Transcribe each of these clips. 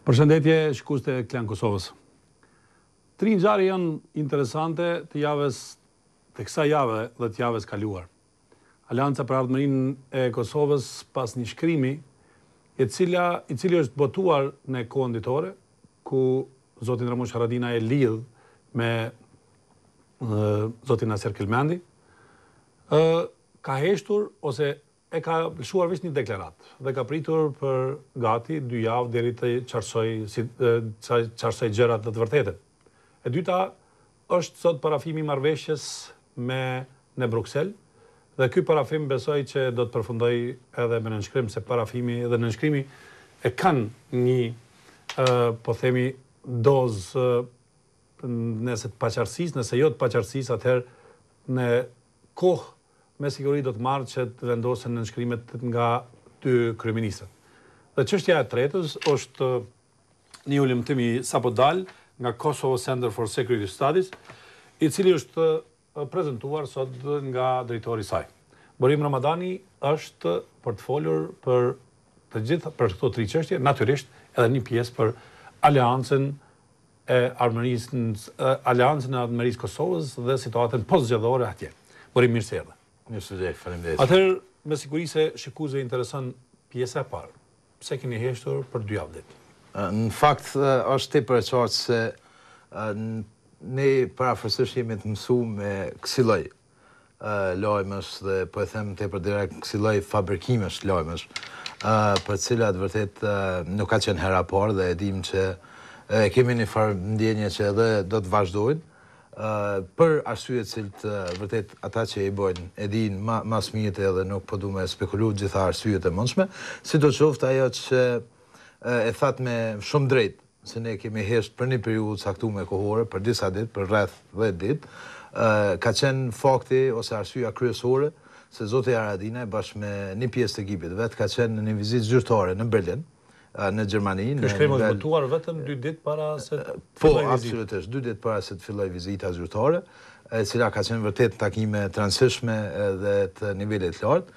Përshëndetje, shikues të Klan Kosovës. Tri ngjarje janë interesante të kësaj jave dhe të javës kaluar. Alianca për Ardhmërinë e Kosovës pas një shkrimi i cili është botuar në kohën ditore, ku zotin Ramush Haradinaj e lidh me zotin Naser Kelmendi, ka heshtur ose e ka lëshuar veç një deklarat dhe ka pritur për gati 2 javë deri të qarsoj gjërat dhe të vërtetën. E dyta është sot parafimi i marrëveshjes në Bruksel, dhe ky parafim besoj që do të përfundoj edhe me nënshkrim, se parafimi dhe nënshkrimi e kanë një, po themi, dozë nëse të paqartësisë, nëse jo të paqartësisë, atëherë në kohë me siguri do të marrë që të vendosen nënshkrimet nga 2 kryeministrat. Dhe çështja e tretës është një ulëmtim i sapo dal nga Kosovo Center for Security Studies, i cili është prezantuar sot nga drejtori i saj. Borim Ramadani është për të folur për të gjitha për këto 3 çështje, natyrisht edhe një pjesë për Aleancën e Ardhmërisë Kosovës dhe situatën postzgjedhore atje. Borim, mirë se erdhe. Faleminderit. Atëherë, me siguri se shikuesve intereson pjesa e parë. Pse keni heshtur për 2 javë ditë? Në fakt, është tepër e qartë se ne parafërsisht jemi të mësuar me kësi lloj lajmësh dhe po e them tepër direkt kësi lloj fabrikimesh lajmësh, për të cilat vërtet nuk ka qenë hera parë dhe e dim që kemi një farë ndjenje që edhe do të vazhdojnë. Për arsyet cilët vërtet ata që i bojnë e din mas mirë edhe nuk po du me spekulu gjitha arsyet e mundshme, sidoqoftë ajo që e that me shumë drejt, se ne kemi hesht për një periudhë caktuar kohore, për disa ditë, për rreth 10 ditë, ka qenë fakti ose arsyeja kryesore se zoti Haradinaj bashkë me një pjesë të ekipit vet ka qenë në një vizitë zyrtare në Berlin, në Gjermani. Ky shkrim është botuar vetëm 2 ditë para se të fillojë vizita. Po, absolutisht, 2 ditë para se të fillojë vizita zyrtare, e cila ka qenë vërtet takime të rëndësishme dhe të nivelit të lartë.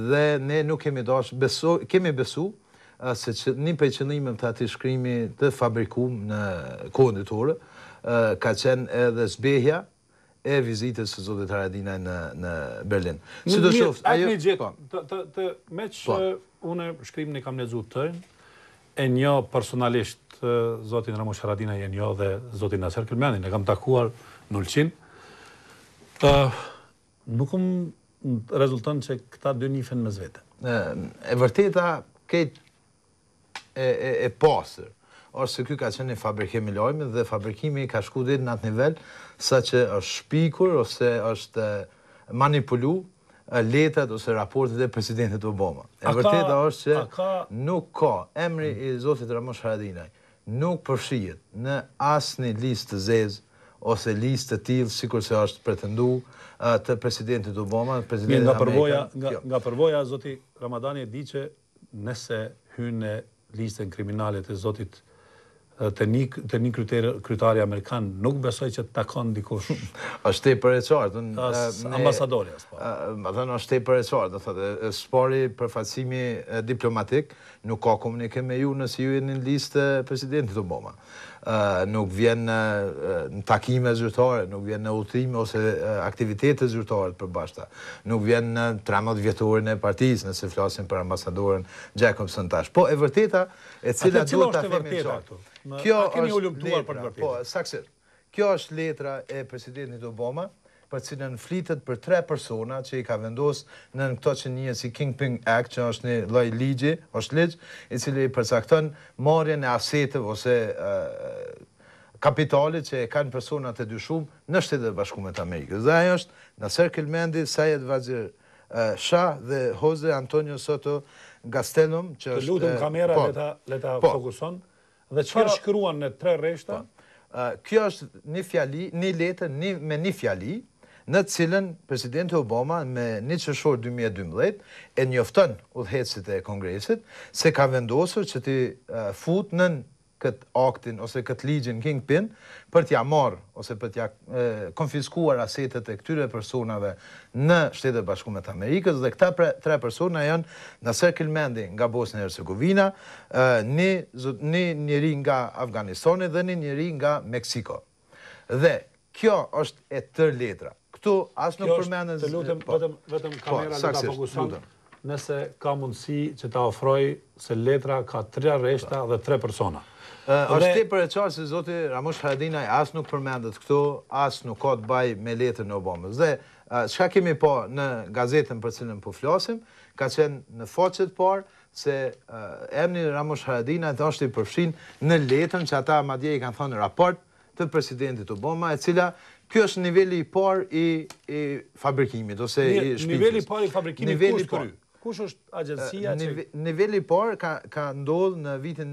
Dhe ne nuk kemi kemi besu se një prej qëllimeve të atij shkrimi të fabrikuar në kohën ditore ka qenë edhe zbehja e vizitës së zotit Haradinaj në Berlin. Sidoqoftë, ajo meq unë shkrimin e kam lexuar tërën, e njoh personalisht zotin Ramush Haradinaj, e njoh dhe zotin Naser Kelmendin, e kam takuar në Ulqin. Nuk rezulton që këta 2 nifen mes vete. E vërteta këtë e pasër, është se ky ka qenë një fabrikim i lajmit dhe fabrikimi ka shku deri në atë nivel sa që është shpikur ose është manipulu letrat ose raportet e presidentit Obama. E vërteta është që nuk ka emri i zotit Ramush Haradinaj, nuk përfshihet në asnjë listë të zezë ose listë të tillë sikur se është pretenduar të presidentit Obama, presidentit amerikan. Nga përvoja zoti Ramadani e di që nëse hyn në listën kriminale të zotit të një kryetari amerikan, nuk besoj që të takon dikush. Është tepër e qartë. Ambasadori as po. Është tepër e qartë, do thotë, spori përfaqësimi diplomatik nuk ka komunikim me ju nëse ju jeni në listë presidentit Obama. Nuk vjen në takime zyrtare, nuk vjen në udhëtime ose aktivitete zyrtare të përbashkëta. Nuk vjen në 13 vjetorin e partisë, nëse flasim për ambasadorin Jacobson tash. Po e vërteta e cila duhet ta themi qartë. Kjo është letra e presidentit Obama, për cilën flitet për 3 persona që i ka vendos në këto që njihet si Kingpin Act, që është një lloj ligji, është ligj i cili përcakton marrjen e aseteve ose kapitalit që e kanë personat e dyshuar në Shtetet e Bashkuara të Amerikës. Dhe ajo është Naser Kelmendi, Sayed Wazir Shah dhe Jose Antonio Soto Gastelum, që është... Të lutem kamera le ta fokuson. Dhe çfarë shkruan në 3 rreshta? Kjo është një letër me një fjali, në cilën presidenti Obama me 1 qershor 2012 e njofton udhëheqësit e Kongresit se ka vendosur që të fut në këtë aktin ose këtë ligjin Kingpin për t'ja marrë ose për t'ja konfiskuar asetet e këtyre personave në Shtetet Bashkuara të Amerikës dhe këta tre persona janë Naser Kelmendi nga Bosnia e Hercegovina, një njeri nga Afganistani dhe një njeri nga Meksiko. Dhe kjo është e tërë letra. Këtu as nuk përmendet. Të lutem, vetëm kamera le ta fokuson. Nëse ka mundësi që ta ofroj se letra ka 3 rreshta dhe 3 persona. Është tepër e qartë se zoti Ramush Haradinaj as nuk përmendet këtu, as nuk ka të bëjë me letrën e Obamës. Dhe çka kemi po në gazetën për cilën po flasim, ka qenë në faqet parë se emri Ramush Haradinaj është i përfshin në letrën që ata madje i kanë thënë raport të presidentit Obama, e cila ky është niveli i parë i fabrikimit ose i shpifjes. Niveli i parë i fabrikimit kush kry? Kush është agjencia që... Niveli i parë ka ndodhur në vitin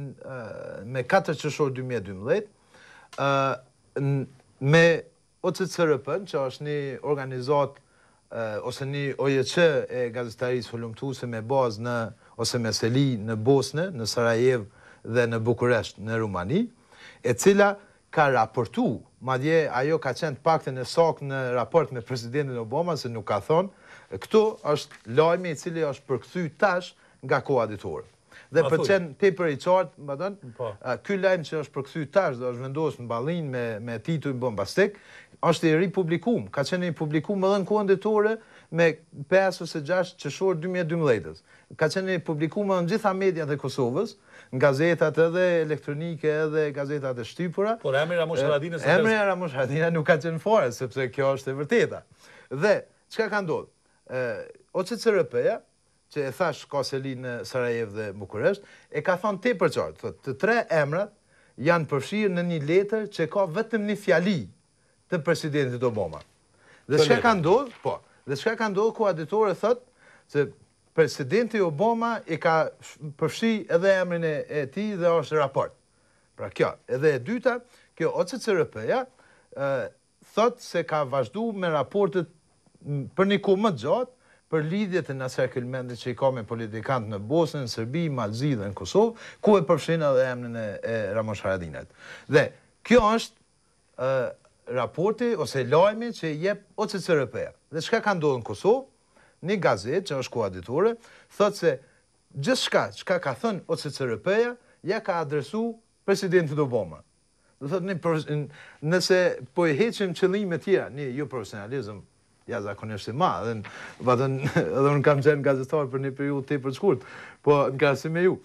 me 4 qershor 2012 me OCCRP-n, që është një organizatë ose një OJC e gazetarisë volumtuese me bazë në ose me seli në Bosnë, në Sarajevo dhe në Bukuresht në Rumani, e cila ka raportu, madje ajo ka qenë paktën e saktë në raport me presidentin Obama, se nuk ka thonë. Këtu është lajmi i cili është përkthy tash nga koha ditore. Dhe për qenë tepër i qartë, më thënë, ky lajm që është përkthy tash dhe është vendosur në Ballinë me titull bombastik, është i ripublikum. Ka qenë i publikum edhe në kohën ditore me 5 ose 6 qershor 2012. Ka qenë i publikum në gjitha mediat e Kosovës, në gazetat edhe elektronike edhe gazetat e shtypura. Por emri Ramush Haradinaj Ramush Haradinaj nuk ka qenë fare, sepse kjo është e vërteta. Dhe çka ka ndodhur? OCCRP-ja, që e thash ka seli në Sarajevo dhe Bukuresht, e ka thonë tepër qartë, thotë, të 3 emrat janë përfshirë në një letër që ka vetëm një fjali të presidentit Obama. Dhe çka ka ndodhur? Po. Dhe çka ka ndodhur koha ditore thotë se presidenti Obama i ka përfshi edhe emrin e tij dhe është raport. Pra kjo, edhe e dyta, kjo OCCRP-ja thotë se ka vazhduar me raportet për një kohë më gjatë për lidhjet e Naser Kelmendit që i ka me politikantë në Bosnjë, në Serbi, Malzi dhe në Kosovë, ku e përfshin edhe emrin e Ramush Haradinajt. Dhe kjo është raporti ose lajmi që jep OCCRP-ja. Dhe çka ka ndodhur në Kosovë? Një gazetë që është koha ditore thotë se gjithçka çka ka thënë OCCRP-ja ja ka adresuar presidentit Obama. Do thotë nëse po i heqim qëllime tjera, një jo profesionalizëm jashtëzakonisht i madh, edhe unë kam qenë gazetar për një periudhë tepër të shkurtër, po në krahasim me ju.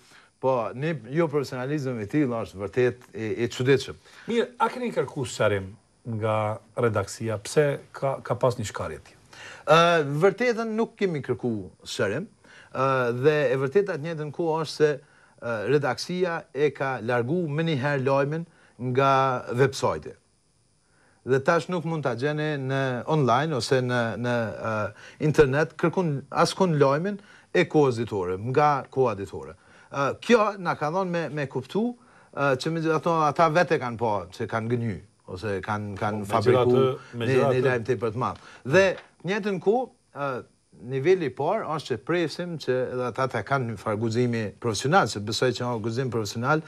Po një jo profesionalizëm i tillë është vërtet i çuditshëm. Mirë, a keni kërkuar sqarim nga redaksia pse ka pas një shkarje ti? Vërtetën nuk kemi kërkuar sqarim, dhe e vërteta të njëjtën kohë është se redaksia e ka larguar më një herë lajmin nga websajti. Dhe tash nuk mund ta gjeni në online ose në internet kërkun askund lajmin e kohës ditore, nga koha ditore. Kjo na ka dhënë me kuptu që megjithatë ata vetë kanë pa që kanë gënjy ose kanë fabrikuar një lajm tepër të madh. Dhe në njëjtën kohë niveli i parë është që presim që edhe ata të kanë një farë guximi profesional, se besoj që guzim profesional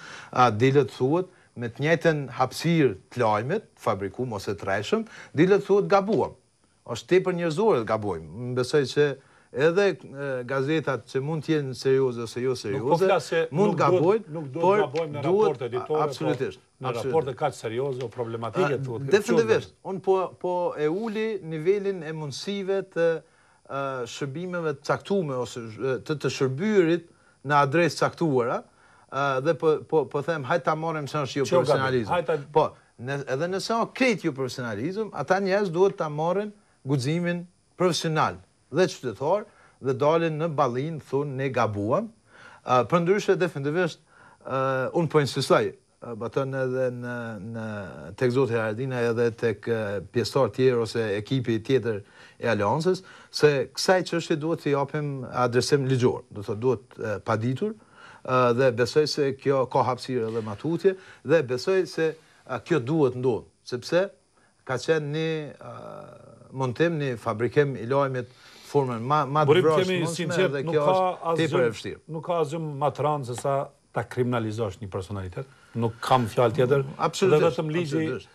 dilet thuhet me të njëjtën hapësirë të lajmit, fabrikum ose të rreshëm, dilet thuhet gabuam. Është tepër njerëzore të gabojmë. Më besoj që edhe gazetat që mund të jenë serioze ose jo serioze, mund të gabojnë, nuk duhet të gabojmë në raporte editore, absolutisht. Në raporte kaq serioze o problematike thuhet. Definitivisht. Unë po e uli nivelin e mundësive të shërbimeve të caktuara ose të shërbyrit në adresë caktuara. Dhe po them, hajtë ta morëm që është jo profesionalizm. Po, edhe nëse o krejt jo profesionalizm, ata njerëz duhet ta morën guximin profesional dhe qytetar dhe dalin në Ballinë, thonë ne gabuam. Përndryshe, definitivisht, unë po insistoj, batën edhe tek zoti Haradinaj edhe tek pjesëtar tjerë ose ekipi tjetër e Aleancës, se kësaj çështje duhet t'i japim adresim ligjor, do të duhet paditur, dhe besoj se kjo ka hapësirë edhe matutje, dhe besoj se kjo duhet ndodhë, sepse ka qenë një montim, një fabrikim i lajmit formën ma të vrashmësme dhe kjo është tepër e vështirë. Nuk ka asgjë më të rëndë se sa ta kriminalizosh një personalitet? nuk kam fjalë tjetër. Absolutisht.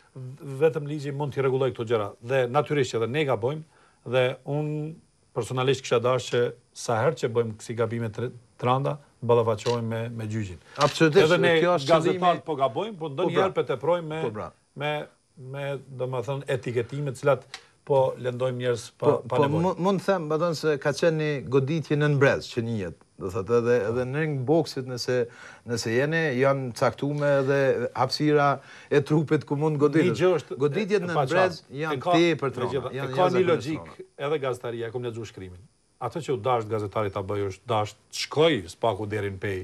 Vetëm ligji mund t'i rregulloj këto gjëra. Dhe natyrisht që edhe ne gabojmë, dhe unë personalisht kisha dashur që sa herë që bëjmë kësi gabime të rënda, ballafaqohemi me gjyqin. Absolutisht. Edhe ne gazetarët po gabojmë, po ndonjëherë po teprojmë me domethënë etiketime të cilat po lëndojmë njerëz pa nevojë. Mund të them, domethënë se ka qenë një goditje në brez që njihet. Do thotë edhe në ring boksit nëse janë caktuar edhe hapësira e trupit ku mund goditesh. Goditjet në brez janë tepër të rënda. Ka një logjik edhe gazetaria, e kam lexuar shkrimin. Ato që u dash gazetarit ta bëj është dash të shkoj spaku deri në pej,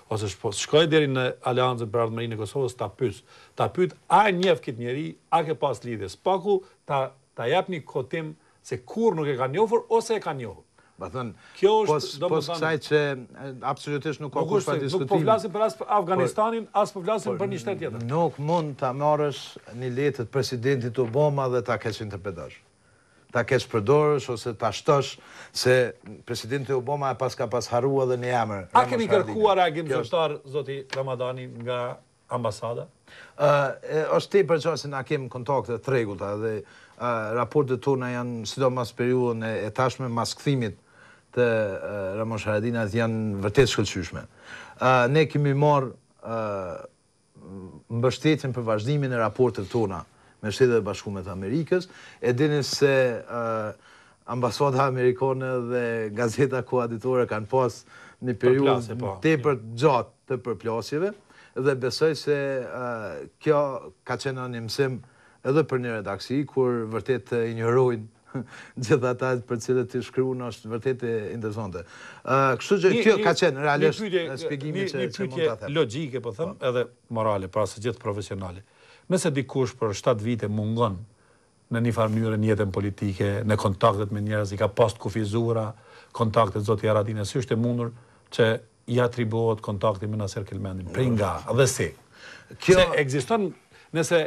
ose shkoj deri në Aleancën për Ardhmërinë e Kosovës ta pyet a njeh këtë njeri, a ke pas lidhje. Spaku ta jap një kotim se kur nuk e ka njohur ose e ka njohur. Kjo është pos kësaj që absolutisht nuk ka kush pa diskutim. Nuk po flasim për as Afganistanin, as po flasim për një shtet tjetër. Nuk mund ta marrësh një letër të presidentit Obama dhe ta kesh interpretosh. Ta kesh përdorësh ose ta shtosh se presidenti Obama ka pas harruar edhe në emër. A keni kërkuar reagim zyrtar zoti Ramadani nga ambasada? Është tepër qartë se na kemi kontakte të rregullta dhe raportet tona janë sidomos periudhën e tashme mas kthimit të Ramos Haradinat janë vërtet shkëlqyeshme. Ne kemi marrë mbështetjen për vazhdimin e raporteve tona me Shtetet e Bashkuara të Amerikës, e dini se ambasada amerikane dhe gazeta koaditore kanë pas një periudhë tepër gjatë të përplasjeve dhe besoj se kjo ka qenë një mësim edhe për një redaksi kur vërtet të injorojnë gjithë ata për cilët të shkruan është vërtet e interesante. Kështu që kjo ka qenë realisht shpjegimi që mund ta them. Logjike po them, edhe morale, pra së gjithë profesionale. Nëse dikush për 7 vite mungon në një farë mënyrë në jetën politike, në kontaktet me njerëz, i ka pas të kufizuara, kontaktet zoti Haradinaj, si është e mundur që i atribuohet kontakti me Naser Kelmendin? Prej nga dhe si? Se ekziston nëse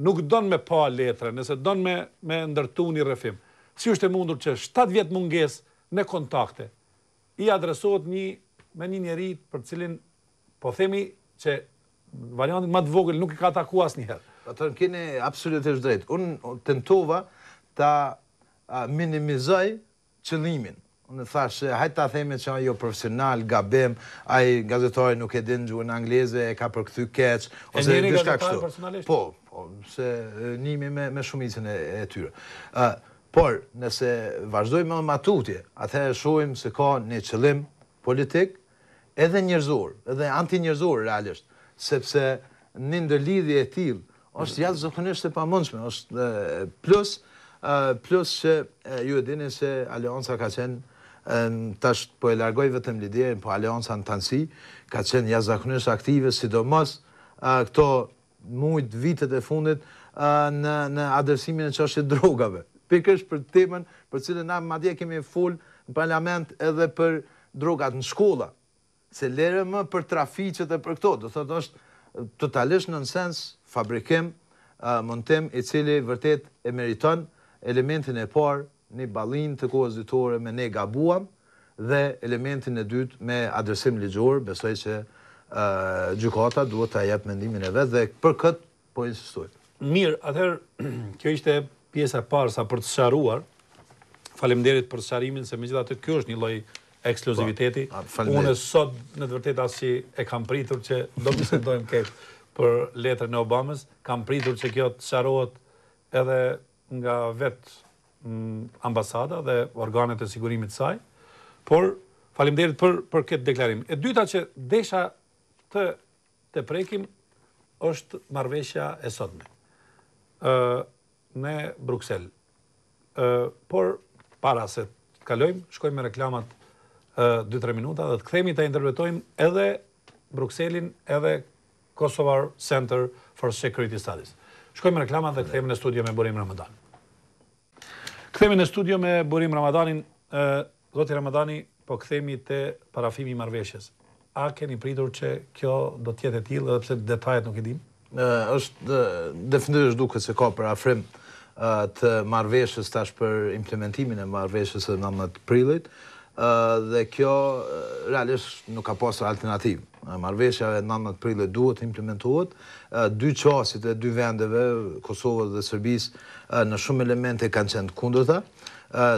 nuk don me pa letra, nëse don me ndërtu një rrëfim. Si është e mundur që 7 vjet mungesë në kontakte i adresohet me një njeri për cilin po themi që variantin më të vogël nuk i ka takuar asnjëherë. Atë keni absolutisht drejt. Unë tentova ta minimizoj qëllimin. Unë thash se hajtë ta themi që ajo profesional, gabim, ai gazetari nuk e din gjuhën angleze, e ka përkthy keq, ose diçka kështu. Po, se njimi me shumicën e tyre. Por, nëse vazhdojmë me matutje, atëherë shohim se ka një qëllim politik, edhe njerëzor, edhe anti-njerëzor realisht, sepse një ndërlidhje e tillë është jashtëzakonisht e pamundshme, është plus që ju e dini se Aleanca ka qenë tash po e largoj vetëm liderin, po Aleanca në tanësi ka qenë jashtëzakonisht aktive, sidomos këto muajt vitet e fundit në adresimin e çështjes drogave. Pikërisht për temën për cilën na madje kemi fol në parlament edhe për drogat në shkolla. Se lere më për trafiqet e për këto, do thotë është totalisht nonsens fabrikim, montim i cili vërtet e meriton elementin e parë, një ballin të kohës ditore me ne gabuam dhe elementin e dytë me adresim ligjor, besoj që gjykata duhet ta jap mendimin e vet dhe për këtë po insistoj. Mirë, atëherë kjo ishte pjesa e parë sa për të sqaruar. Faleminderit për sqarimin se megjithatë kjo është një lloj ekskluziviteti. Unë sot në të vërtetë as që e kam pritur që do të bisedojmë këtë për letrën e Obamës, kam pritur që kjo të sqarohet edhe nga vetë ambasada dhe organet e sigurimit të saj, por faleminderit për këtë deklarim. E dyta që desha të prekim është marrëveshja e sotme në Bruksel. Por para se të kalojmë, shkojmë me reklamat 2-3 minuta dhe të kthehemi ta interpretojmë edhe Brukselin, edhe Kosovar Center for Security Studies. Shkojmë me reklamat dhe kthehemi në studio me Burim Ramadanin. Kthehemi në studio me Burim Ramadanin. Zoti Ramadani, po kthehemi te parafimi i marrëveshjes. A keni pritur që kjo do të jetë e tillë edhe pse detajet nuk i dim? Është definitivisht duket se ka parafrim të marrëveshjes tash për implementimin e marrëveshjes së 19 prillit. Dhe kjo realisht nuk ka pasur alternativë. Marrëveshja e 19 prillit duhet implementohet. Dy qasit e dy vendeve, Kosovës dhe Serbisë, në shumë elemente kanë qenë kundërta.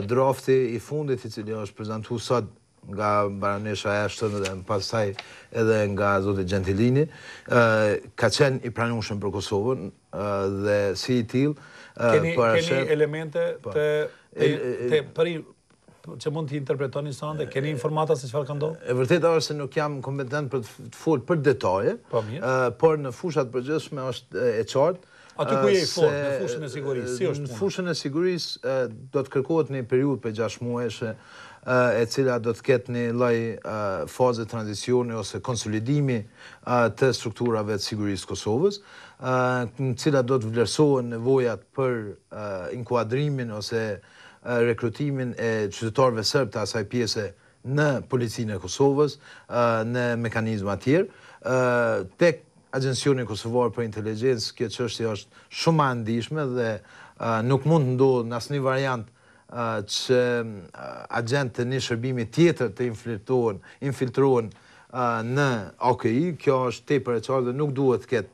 Drafti i fundit i cili është prezantuar sot nga baronesha Ashton dhe pastaj edhe nga zoti Gentilini, ka qenë i pranueshëm për Kosovën dhe si i tillë keni elemente që mund t'i interpretoni sa dhe keni informata se çfarë ka ndodhur? E vërteta është se nuk jam kompetent për të folur për detaje, por në fushat përgjithshme është e qartë. Aty ku je i fort, në fushën e sigurisë, si është? Në fushën e sigurisë do të kërkohet një periudhë për 6 muajshe, e cila do të ketë një lloj faze tranzicioni ose konsolidimi të strukturave të sigurisë Kosovës, në cila do të vlerësohen nevojat për inkuadrimin ose rekrutimin e qytetarëve serb të asaj pjese në policinë e Kosovës, në mekanizma tjerë. Tek Agencioni Kosovar për Inteligjencë, kjo çështje është shumë e ndihshme dhe nuk mund të ndodhë në asnjë variant që agent të një shërbimi tjetër të infiltrohen në OKI. Kjo është tepër e qartë dhe nuk duhet të ketë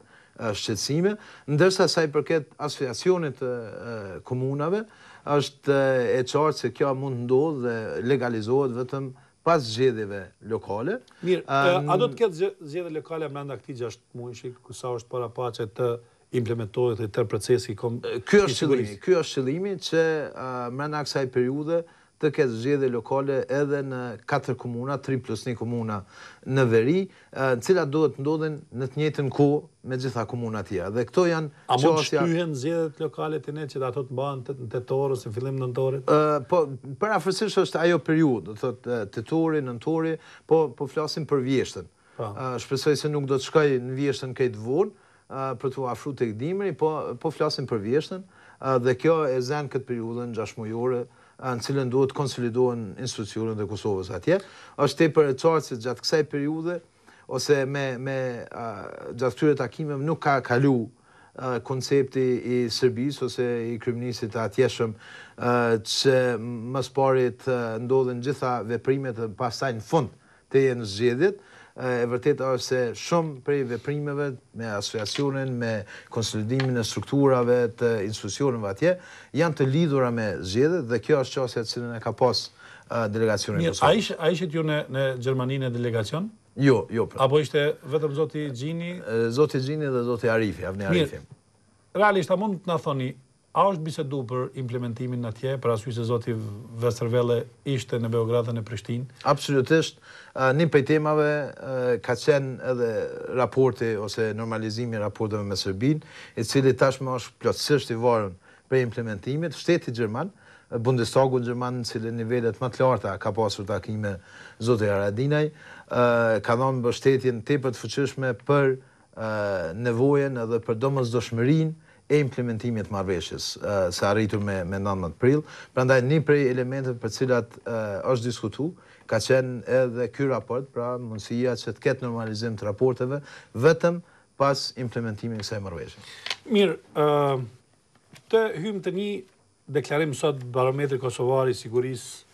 shqetësime, ndërsa sa i përket asociacionit të komunave, është e qartë se kjo mund të ndodhë dhe legalizohet vetëm pas zgjedhjeve lokale. Mirë, a do të ketë zgjedhje lokale brenda këtij 6 muajshi, ku sa është parapaqe të implementohet dhe tërë procesi i sigurisë? Ky është qëllimi që brenda kësaj periudhe të ketë zgjedhje lokale edhe në 4 komuna, 3+1 komuna në veri, në cilat duhet ndodhin në të njëjtën kohë me gjitha komuna tjera. Dhe këto janë A mund shtyhen zgjedhjet lokale të ne që ato të mbahen në tetor ose fillim nëntorit? Po, parafërsisht është ajo periudhë, do thotë tetori, nëntori, po flasim për vjeshtën. Shpresoj se nuk do të shkoj në vjeshtën këtë vonë për të afruar tek dimri, po flasim për vjeshtën dhe kjo e zën këtë periudhën 6 muajore në cilën duhet konsolidohen institucionet e Kosovës atje. Është tepër e qartë se gjatë kësaj periudhe ose gjatë këtyre takimeve nuk ka kalu koncepti i Serbisë ose i kryeministit të atjeshëm që më së pari të ndodhen gjitha veprimet dhe pastaj në fund të jenë zgjedhjet. E vërteta është se shumë prej veprimeve me asociacionin, me konsolidimin e strukturave të institucioneve atje, janë të lidhura me zgjedhjet dhe kjo është çështja që ne ka pas delegacionin e Kosovës. A ishit ju në Gjermaninë delegacion? Jo. Apo ishte vetëm zoti Gjini? Zoti Gjini dhe zoti Arifi, Avni Arifi. Realisht, a mund të na thoni, a është bisedu për implementimin atje, për arsye se zoti Westerwelle ishte në Beograd dhe në Prishtinë? Absolutisht. Një prej temave ka qenë edhe raporti ose normalizimi i raporteve me Serbinë, i cili tashmë është plotësisht i varur për implementimin. Shteti gjerman, Bundestagu gjerman, në cilë nivelet më të larta ka pasur takime zoti Haradinaj, ka dhënë mbështetjen tepër të fuqishme për nevojën edhe për domosdoshmërinë e implementimit të marrëveshjes së arritur me 19 prill. Prandaj një prej elementeve për cilat është diskutuar ka qenë edhe ky raport, pra mundësia që të ketë normalizim të raporteve vetëm pas implementimit të kësaj marrëveshje. Mirë, të hymë të një deklarim sot barometri kosovar i sigurisë,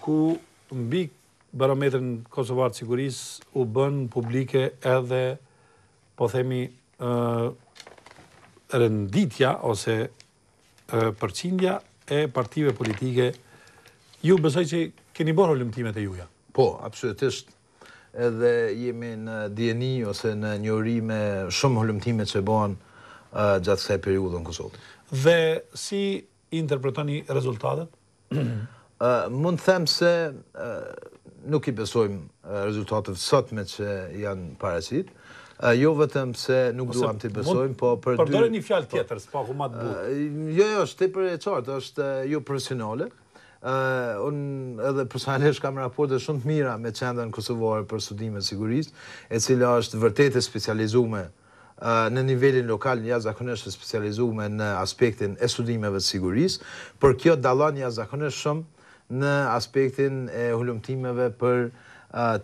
ku mbi barometrin kosovar të sigurisë u bën publike edhe, po themi, renditja ose përqindja e partive politike. Ju besoj që keni bërë hulumtimet e juja? Po, absolutisht. Edhe jemi në dieni ose në njohuri me shumë hulumtimet që bëhen gjatë kësaj periudhe në Kosovë. Dhe si interpretoni rezultatet? Mund të them se nuk i besojmë rezultatet sotme që janë paraqitur. Jo vetëm se nuk duam t'i besojmë, po për dy... Përdore një fjalë tjetër, s'paku ma të butë. Jo, është tepër e qartë, është jo profesionale. Unë edhe personalisht kam raporte shumë të mira me Qendrën Kosovare për Studime të Sigurisë, e cila është vërtet e specializuar në nivelin lokal, jashtëzakonisht e specializuar në aspektin e studimeve të sigurisë, por kjo dallon jashtëzakonisht shumë në aspektin e hulumtimeve për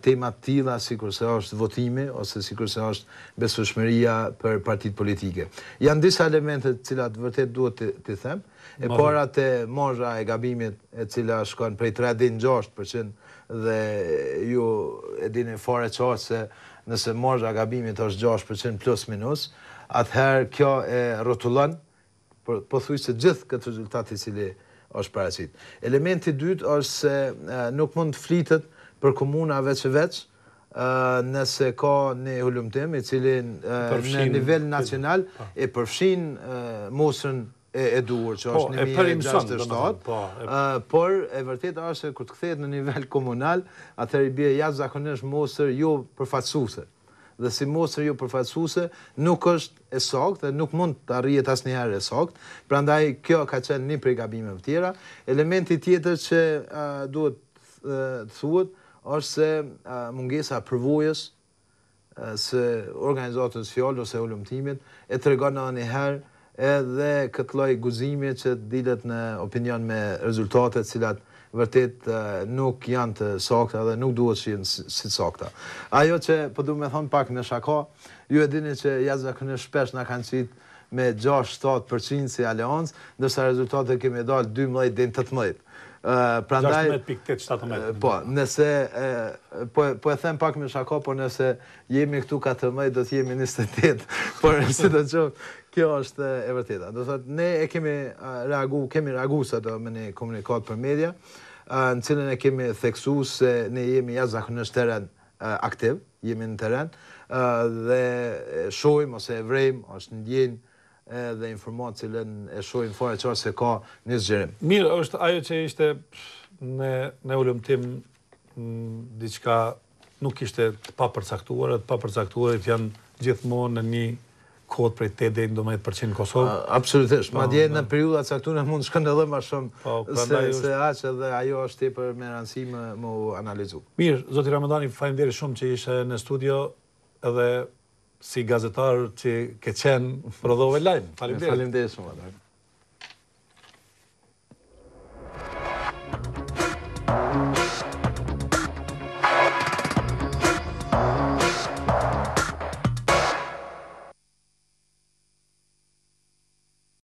tema të tilla sikur se është votimi ose sikur se është besueshmëria për partitë politike. Janë disa elemente të cilat vërtet duhet të them. E para te marrja e gabimit e cila shkon prej 3 deri në 6% dhe ju e dini fare qartë se nëse marrja e gabimit është 6% plus minus, atëherë kjo e rrotullon pothuajse gjithë këtë rezultat i cili është paraqitur. Elementi i dytë është se nuk mund të flitet për komuna veç nëse ka një hulumtim i cili në nivel nacional e përfshin mostrën e duhur, që është 1967, por e vërtet është se kur të kthehet në nivel komunal, atëherë i bie jashtëzakonisht mostër jo përfaqësuese. Dhe si mostër jo përfaqësuese nuk është e saktë dhe nuk mund të arrihet asnjëherë e saktë. Prandaj kjo ka qenë një prej gabimeve të tjera. Elementi tjetër që duhet të thuhet është se mungesa e përvojës së organizatës fjalë ose ulëmtimit e tregon ndonjëherë edhe këtë lloj guzimi që dilet në opinion me rezultate të cilat vërtet nuk janë të sakta dhe nuk duhet të jenë si të sakta. Ajo që po du me thonë pak në shaka, ju e dini që jashtëzakonisht shpesh na kanë qitë me 6-7% si aleancë, ndërsa rezultatet kemi dalë 12 deri në 18. 16.8-17. Po, nëse po e them pak me shaka, por nëse jemi këtu 14 do të jemi 28, por si do të qoftë, kjo është e vërteta. Do thotë ne e kemi reaguar sa do me një komunikat për media, në cilën e kemi theksuar se ne jemi jashtëzakonisht teren aktiv, jemi në teren dhe shohim ose e vrejmë, është ndjenjë dhe informatë cilën e shohim fare qartë se ka një zgjerim. Mirë, është ajo që ishte në ulëmtim diçka nuk ishte të papërcaktuarit janë gjithmonë në një kohët prej 8 deri në 12% në Kosovë. Absolutisht, madje në periudha të caktuara mund të shkon edhe më shumë se aq edhe ajo është tepër me rëndësi më analizu. Mirë, zoti Ramazani, faleminderit shumë që ishe në studio edhe si gazetar që ke qenë prodhove lajm. Faleminderit. Faleminderit shumë.